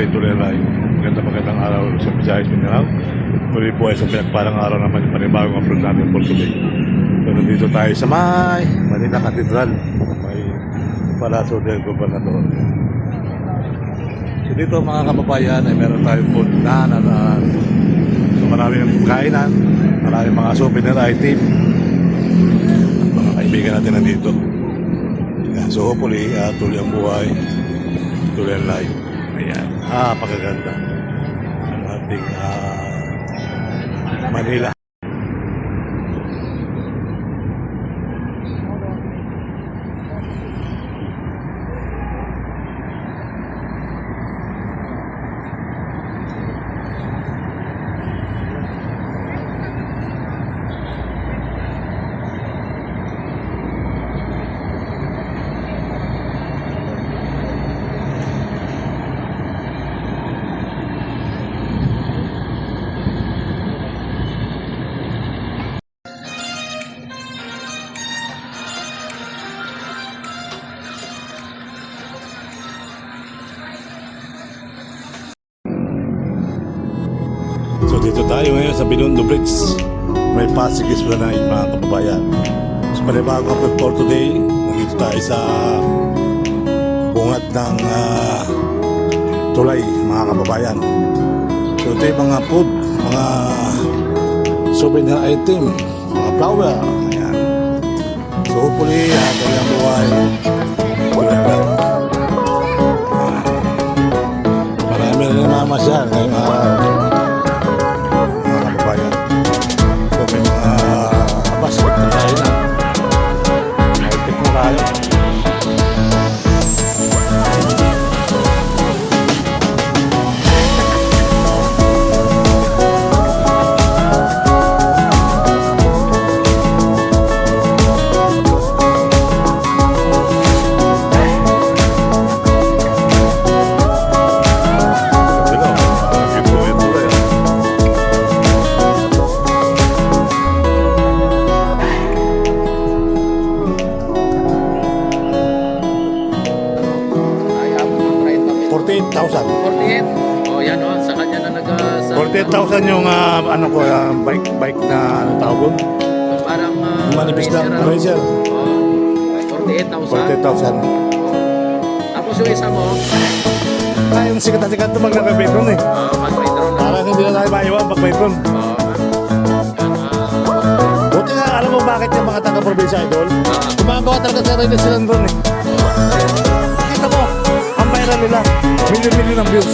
kay Tuleray. Magandang araw sa Visayas Mindanao. Muli po ay sa pinagparang araw naman yung panibagong upload natin for today. So nandito tayo sa Manila Cathedral. May Palacio del Gobernador. So dito mga kababayan ay meron tayong food na so maraming kainan, maraming mga souvenir item. Mga kaibigan natin nandito. So hopefully tuloy ang buhay, tuloy ang life. Ayan, pagkaganda ang ating Manila. So dito tayo ngayon sa Binondo Bridge. May Pasig Esplanade mga kababayan. So panibagong upload for today. Nandito tayo sa bungad ng tulay mga kababayan. So ito yung mga food, mga souvenir item, mga flower. Ayan. So hopefully tuloy ang buhay. Tuloy lang. Marami na namamasyal ngayong araw. Oh, yan o. Sa kanya na nag-sa... 48,000 yung bike na tawag. Parang... manipis na Racer. 48,000. Tapos yung isa mo? Yung sikat na sikat ito mag-Petron eh. Mag-Petron. Parang hindi na tayo maiwan pag-Petron. Buti nga, alam mo bakit yung mga taga-probinsya idol? Gumagawa talaga sa rin sila doon eh. Kita mo, ang viral nila. Milyon-milyon ang views.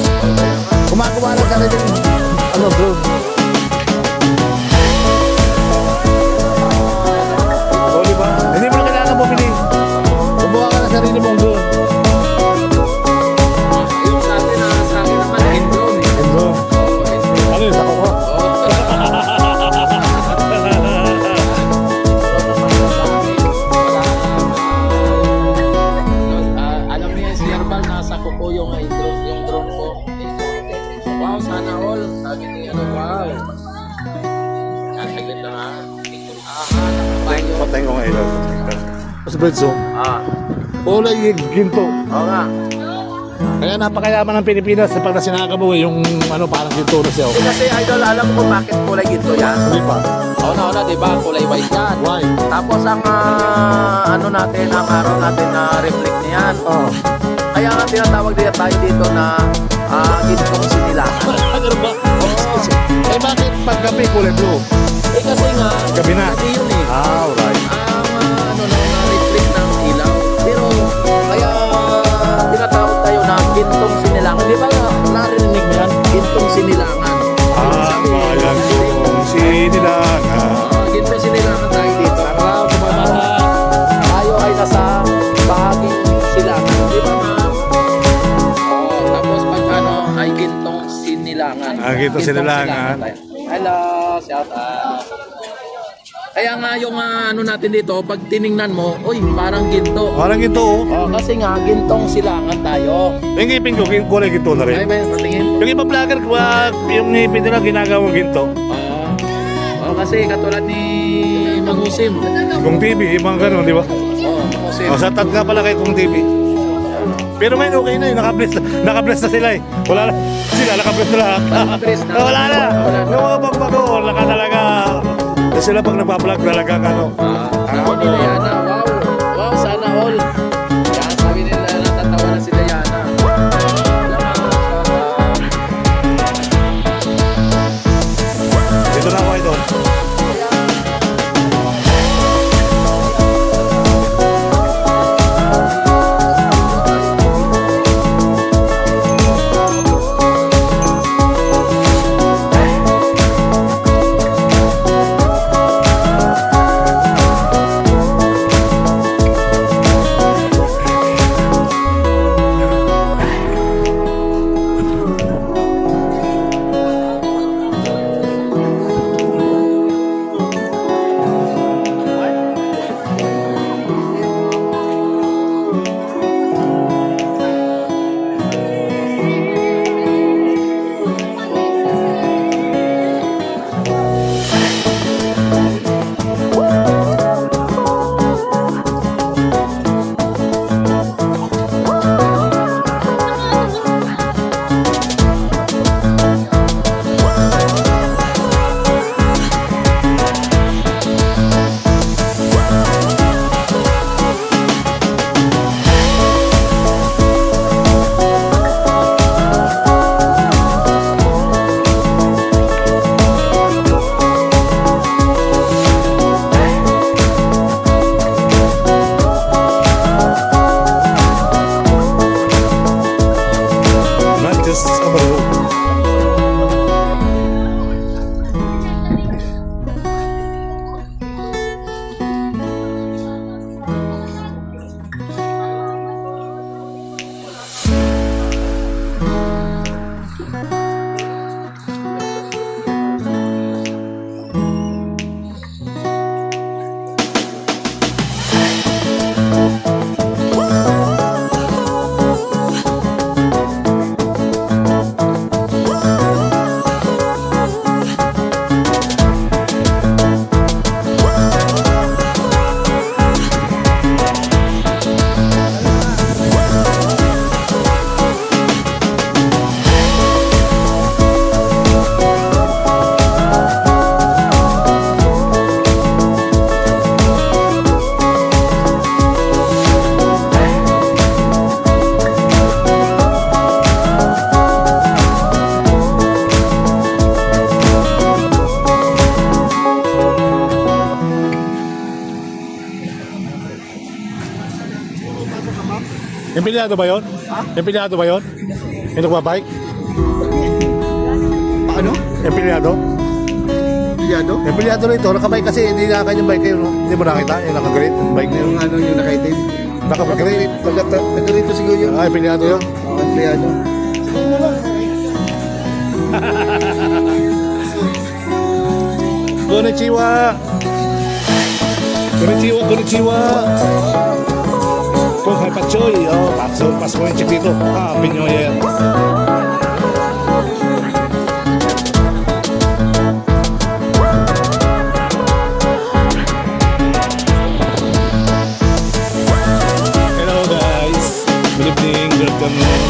Kumagawa lang sa rin drone. O diba? Hindi mo na kailangan bumili. Gumawa ka na sarili mong drone. Yung sa akin naman, drone. Drone? Ano yun, sako ko? Alam mo yan, si Herbal, nasa kuko yung drone ko. Wow, sana all. Sabi ni wow. Nasaglit na nga. Patay ko nga ilaw. Sa Bredso, Ah, kulay ginto. oo nga. Kaya napakayaman ng Pilipinas pag nasinakabaw yung parang ginto na siya. Kasi idol, alam mo kung bakit kulay ginto yan? Hindi pa. Una, diba? Kulay white yan. Why? Tapos ang ang araw natin na reflect niyan. Oo. Kaya nga tinatawag din tayo dito na gintong sinilangan. Ano ba? Eh bakit pag gabi kulay blue? Eh kasi nga, Gabi na. kasi yun eh. Alright. Ang na-reflect ng ilaw. Pero kaya tinatawag tayo na gintong sinilangan. Di ba narinig mo yan? Gintong sinilangan. Bayan kong sinilangan. Gintong sinilangan tayo dito. Tayo ay nasa bahaging silangan. Di ba ma'am? Tapos pag ay gintong sinilangan. Gintong sinilangan. Tayo. Hello, shout out. Kaya nga yung natin dito, pag tiningnan mo, uy, parang ginto. Parang ginto oh. Kasi nga, gintong silangan tayo. Yung ngipin ko, kulay ginto na Ay, rin. may patingin. Yung iba vlogger, yung ngipin nila ginagawang ginto. Kasi katulad ni Magusim. Kung TV, yung mga ganun, di ba? Magusim. Sa tag nga pala kay Kung TV. Pero ngayon okay na yun, nakabless na sila eh. Wala na, sila nakabless na lahat. Nakabless na. Wala na. Wala na. Yung mga pagbago, naka talaga. Sila pag nagbablog talaga ano. Sabi ni Diana, wow, wow, sana all. Yan, sabi nila, natatawa na si Diana. Dito na ako ito. Not just on the road. Empleyado ba yun? Empleyado ba yun? Yung nagbabike? Paano? Empleyado? Piliado? Empleyado rito, nakabike kasi hindi na kanyang bike kayo, no? Hindi mo nakita, yung nakagrate, yung bike niya. Yung ano yung nakaitim? Nakagrate. Taga rito siguro yun. Ah, empleyado yun? Oo, piliado. Konnichiwa! Konnichiwa, konnichiwa! Kung hay pachoy, oh, pasko yung chick dito. Ah, Pinoy yan. Hello guys, good evening, good afternoon.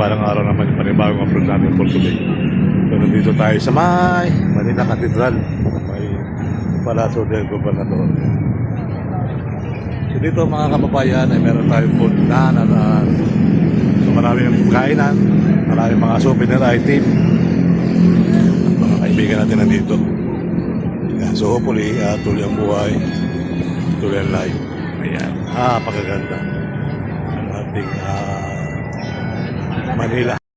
balang araw naman yung panibagong upload natin for today. So nandito tayo sa may Manila Cathedral, may Palacio del Gobernador. So dito mga kababayan ay meron tayong puntahan at so maraming kainan, maraming mga souvenir item. Mga kaibigan natin nandito. Yan, so hopefully tuloy ang buhay, tuloy ang life. Ayan, napakaganda ang ating Manila.